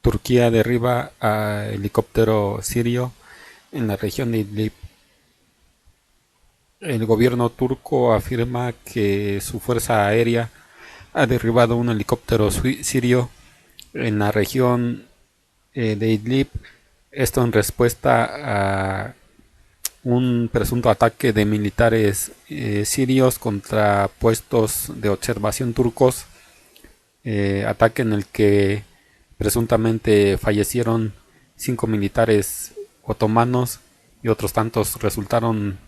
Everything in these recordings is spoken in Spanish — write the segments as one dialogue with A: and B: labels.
A: Turquía derriba a helicóptero sirio en la región de Idlib. El gobierno turco afirma que su fuerza aérea ha derribado un helicóptero sirio en la región de Idlib. Esto en respuesta a un presunto ataque de militares sirios contra puestos de observación turcos, ataque en el que presuntamente fallecieron 5 militares otomanos y otros tantos resultaron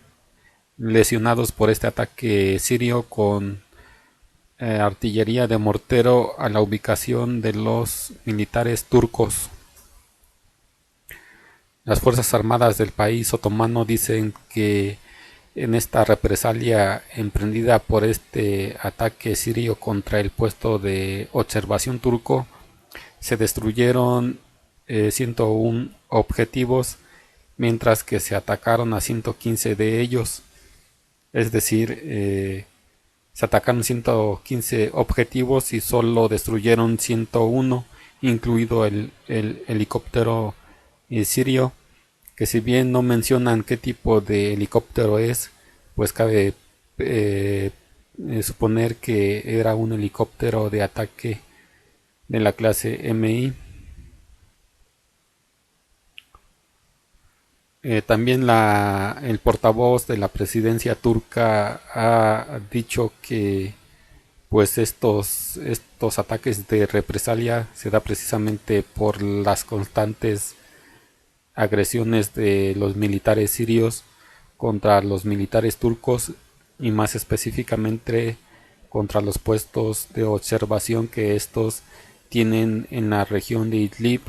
A: lesionados por este ataque sirio con artillería de mortero a la ubicación de los militares turcos. Las Fuerzas Armadas del país otomano dicen que en esta represalia emprendida por este ataque sirio contra el puesto de observación turco, se destruyeron 101 objetivos, mientras que se atacaron a 115 de ellos. Es decir, se atacaron 115 objetivos y solo destruyeron 101, incluido el helicóptero sirio, que si bien no mencionan qué tipo de helicóptero es, pues cabe eh, suponer que era un helicóptero de ataque de la clase MI. También el portavoz de la presidencia turca ha dicho que pues estos ataques de represalia se da precisamente por las constantes agresiones de los militares sirios contra los militares turcos y más específicamente contra los puestos de observación que estos tienen en la región de Idlib,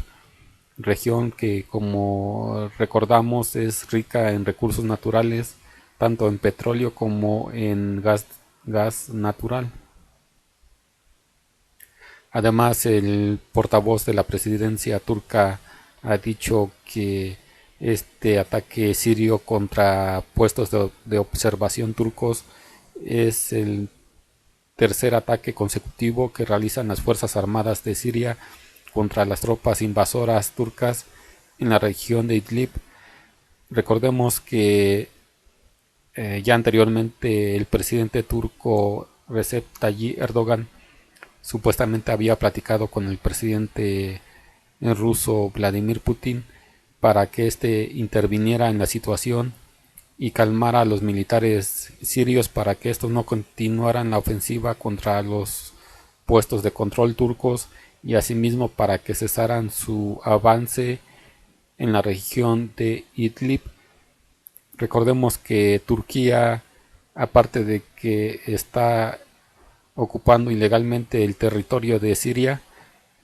A: región que como recordamos es rica en recursos naturales, tanto en petróleo como en gas natural. Además, el portavoz de la presidencia turca ha dicho que este ataque sirio contra puestos de observación turcos es el tercer ataque consecutivo que realizan las Fuerzas Armadas de Siria contra las tropas invasoras turcas en la región de Idlib. Recordemos que ya anteriormente el presidente turco Recep Tayyip Erdogan supuestamente había platicado con el presidente ruso Vladimir Putin para que éste interviniera en la situación y calmara a los militares sirios para que estos no continuaran la ofensiva contra los puestos de control turcos y asimismo para que cesaran su avance en la región de Idlib. Recordemos que Turquía, aparte de que está ocupando ilegalmente el territorio de Siria,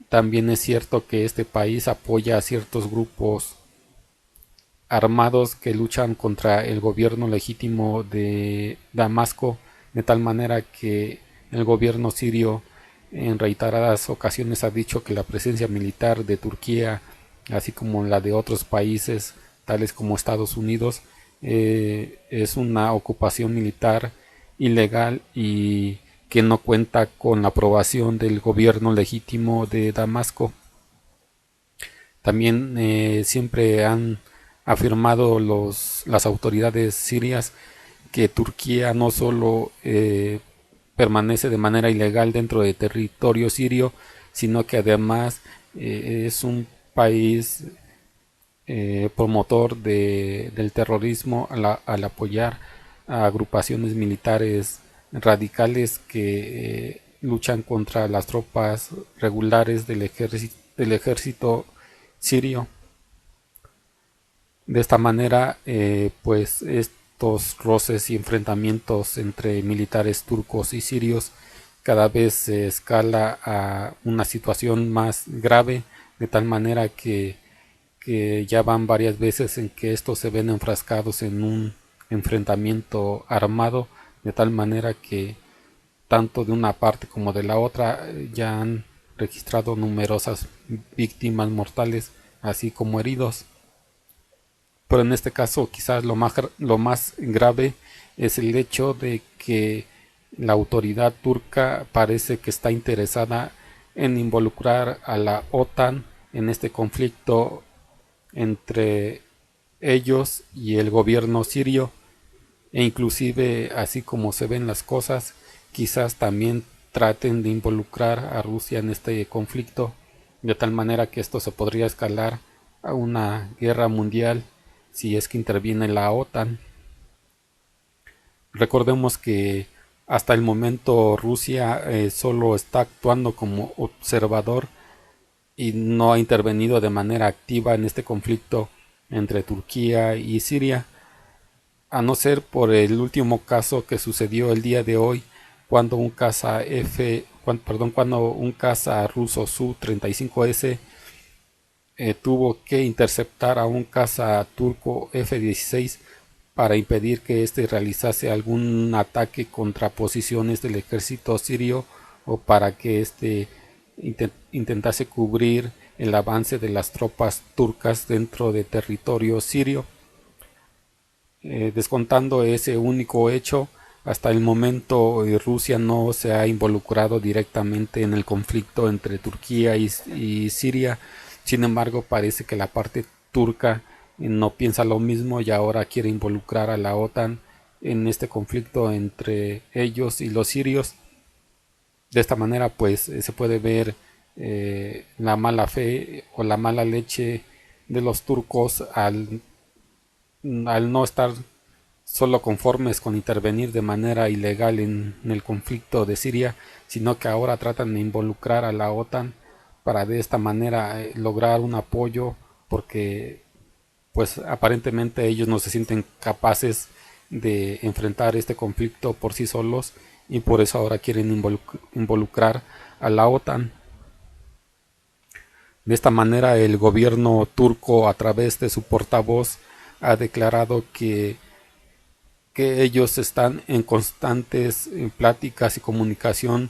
A: también es cierto que este país apoya a ciertos grupos armados que luchan contra el gobierno legítimo de Damasco, de tal manera que el gobierno sirio en reiteradas ocasiones ha dicho que la presencia militar de Turquía, así como la de otros países, tales como Estados Unidos, es una ocupación militar ilegal y que no cuenta con la aprobación del gobierno legítimo de Damasco. También siempre han afirmado las autoridades sirias que Turquía no solo permanece de manera ilegal dentro de territorio sirio, sino que además es un país promotor del terrorismo al apoyar a agrupaciones militares radicales que luchan contra las tropas regulares del ejército sirio. De esta manera, pues estos roces y enfrentamientos entre militares turcos y sirios cada vez se escala a una situación más grave, de tal manera que ya van varias veces en que estos se ven enfrascados en un enfrentamiento armado, de tal manera que tanto de una parte como de la otra ya han registrado numerosas víctimas mortales, así como heridos. Pero en este caso quizás lo más grave es el hecho de que la autoridad turca parece que está interesada en involucrar a la OTAN en este conflicto entre ellos y el gobierno sirio, e inclusive así como se ven las cosas, quizás también traten de involucrar a Rusia en este conflicto, de tal manera que esto se podría escalar a una guerra mundial si es que interviene la OTAN. Recordemos que hasta el momento Rusia solo está actuando como observador y no ha intervenido de manera activa en este conflicto entre Turquía y Siria, a no ser por el último caso que sucedió el día de hoy, cuando un caza cuando un caza ruso Su-35S tuvo que interceptar a un caza turco F-16 para impedir que éste realizase algún ataque contra posiciones del ejército sirio, o para que éste intentase cubrir el avance de las tropas turcas dentro de territorio sirio. Descontando ese único hecho, hasta el momento Rusia no se ha involucrado directamente en el conflicto entre Turquía y Siria. Sin embargo, parece que la parte turca no piensa lo mismo y ahora quiere involucrar a la OTAN en este conflicto entre ellos y los sirios. De esta manera, pues se puede ver la mala fe o la mala leche de los turcos al no estar solo conformes con intervenir de manera ilegal en el conflicto de Siria, sino que ahora tratan de involucrar a la OTAN para de esta manera lograr un apoyo, porque pues aparentemente ellos no se sienten capaces de enfrentar este conflicto por sí solos, y por eso ahora quieren involucrar a la OTAN. De esta manera el gobierno turco, a través de su portavoz, ha declarado que ellos están en constantes pláticas y comunicación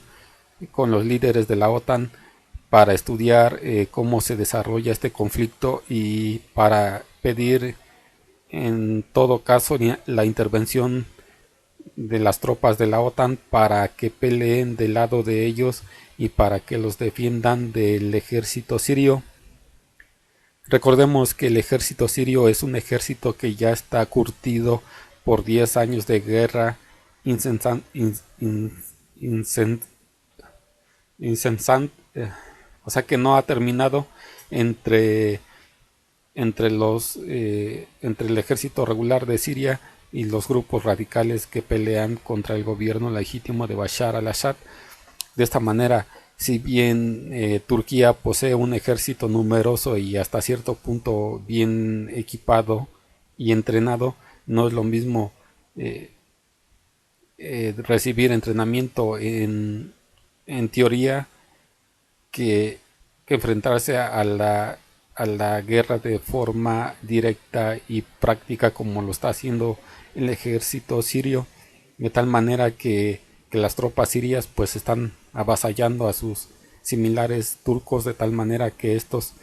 A: con los líderes de la OTAN para estudiar cómo se desarrolla este conflicto y para pedir en todo caso la intervención de las tropas de la OTAN para que peleen del lado de ellos y para que los defiendan del ejército sirio. Recordemos que el ejército sirio es un ejército que ya está curtido por 10 años de guerra incesante, o sea que no ha terminado entre entre el ejército regular de Siria y los grupos radicales que pelean contra el gobierno legítimo de Bashar al-Assad. De esta manera, si bien Turquía posee un ejército numeroso y hasta cierto punto bien equipado y entrenado, no es lo mismo recibir entrenamiento en teoría que enfrentarse a la guerra de forma directa y práctica, como lo está haciendo el ejército sirio, de tal manera que las tropas sirias pues están avasallando a sus similares turcos, de tal manera que estos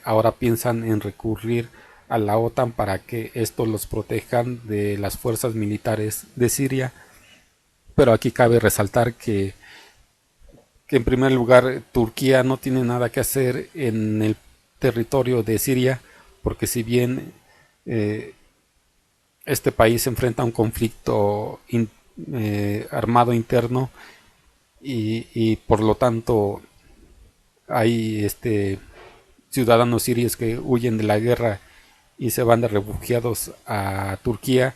A: ahora piensan en recurrir a la OTAN para que estos los protejan de las fuerzas militares de Siria. Pero aquí cabe resaltar que en primer lugar Turquía no tiene nada que hacer en el territorio de Siria, porque si bien este país enfrenta un conflicto armado interno y por lo tanto hay ciudadanos sirios que huyen de la guerra y se van de refugiados a Turquía,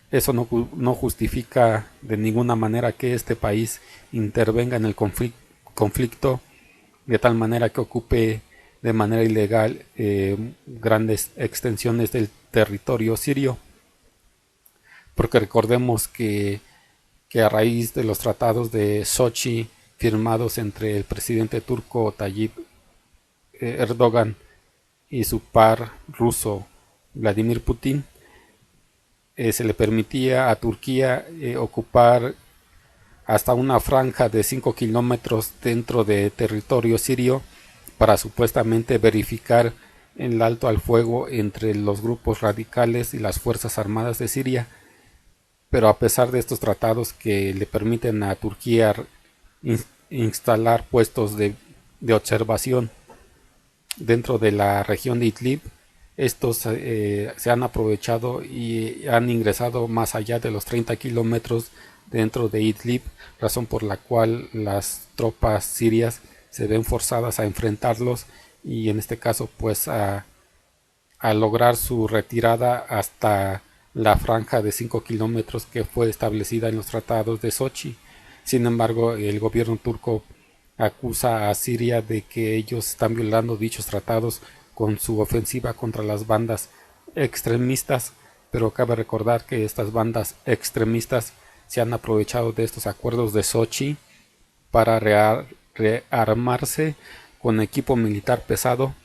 A: eso no justifica de ninguna manera que este país intervenga en el conflicto de tal manera que ocupe de manera ilegal grandes extensiones del territorio sirio. Porque recordemos que a raíz de los tratados de Sochi firmados entre el presidente turco Tayyip Erdogan y su par ruso Vladimir Putin, se le permitía a Turquía ocupar hasta una franja de 5 kilómetros dentro de territorio sirio para supuestamente verificar el alto al fuego entre los grupos radicales y las fuerzas armadas de Siria. Pero a pesar de estos tratados que le permiten a Turquía instalar puestos de observación dentro de la región de Idlib. Estos se han aprovechado y han ingresado más allá de los 30 kilómetros dentro de Idlib, razón por la cual las tropas sirias se ven forzadas a enfrentarlos y en este caso pues a lograr su retirada hasta la franja de 5 kilómetros que fue establecida en los tratados de Sochi. Sin embargo, el gobierno turco acusa a Siria de que ellos están violando dichos tratados con su ofensiva contra las bandas extremistas, pero cabe recordar que estas bandas extremistas se han aprovechado de estos acuerdos de Sochi para rearmarse con equipo militar pesado,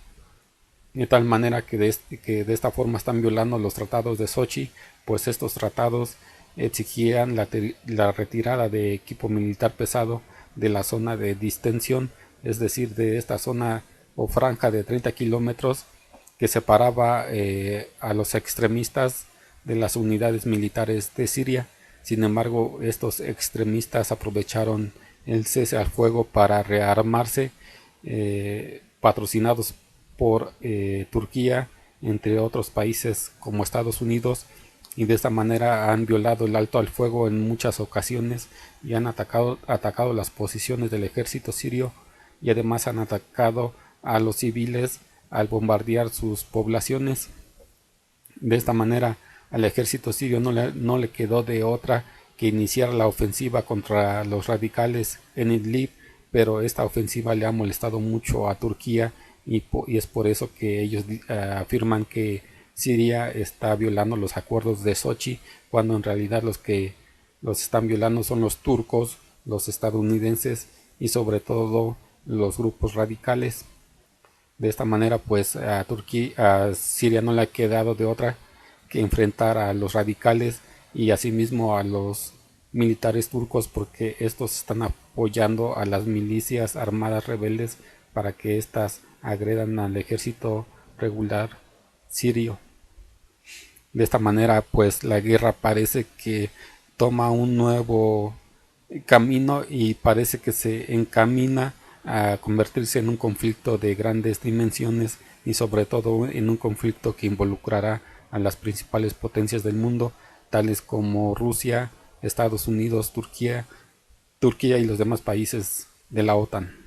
A: de tal manera que de esta forma están violando los tratados de Sochi, pues estos tratados exigían la retirada de equipo militar pesado de la zona de distensión, es decir, de esta zona o franja de 30 kilómetros que separaba a los extremistas de las unidades militares de Siria. Sin embargo, estos extremistas aprovecharon el cese al fuego para rearmarse, patrocinados por Turquía, entre otros países como Estados Unidos, y de esta manera han violado el alto al fuego en muchas ocasiones y han atacado las posiciones del ejército sirio, y además han atacado a los civiles al bombardear sus poblaciones. De esta manera al ejército sirio no le quedó de otra que iniciar la ofensiva contra los radicales en Idlib, pero esta ofensiva le ha molestado mucho a Turquía y es por eso que ellos afirman que Siria está violando los acuerdos de Sochi, cuando en realidad los que los están violando son los turcos, los estadounidenses y sobre todo los grupos radicales. De esta manera pues a Siria no le ha quedado de otra que enfrentar a los radicales y asimismo a los militares turcos, porque estos están apoyando a las milicias armadas rebeldes para que éstas agredan al ejército regular sirio. De esta manera pues la guerra parece que toma un nuevo camino y parece que se encamina a convertirse en un conflicto de grandes dimensiones y sobre todo en un conflicto que involucrará a las principales potencias del mundo, tales como Rusia, Estados Unidos, Turquía y los demás países de la OTAN.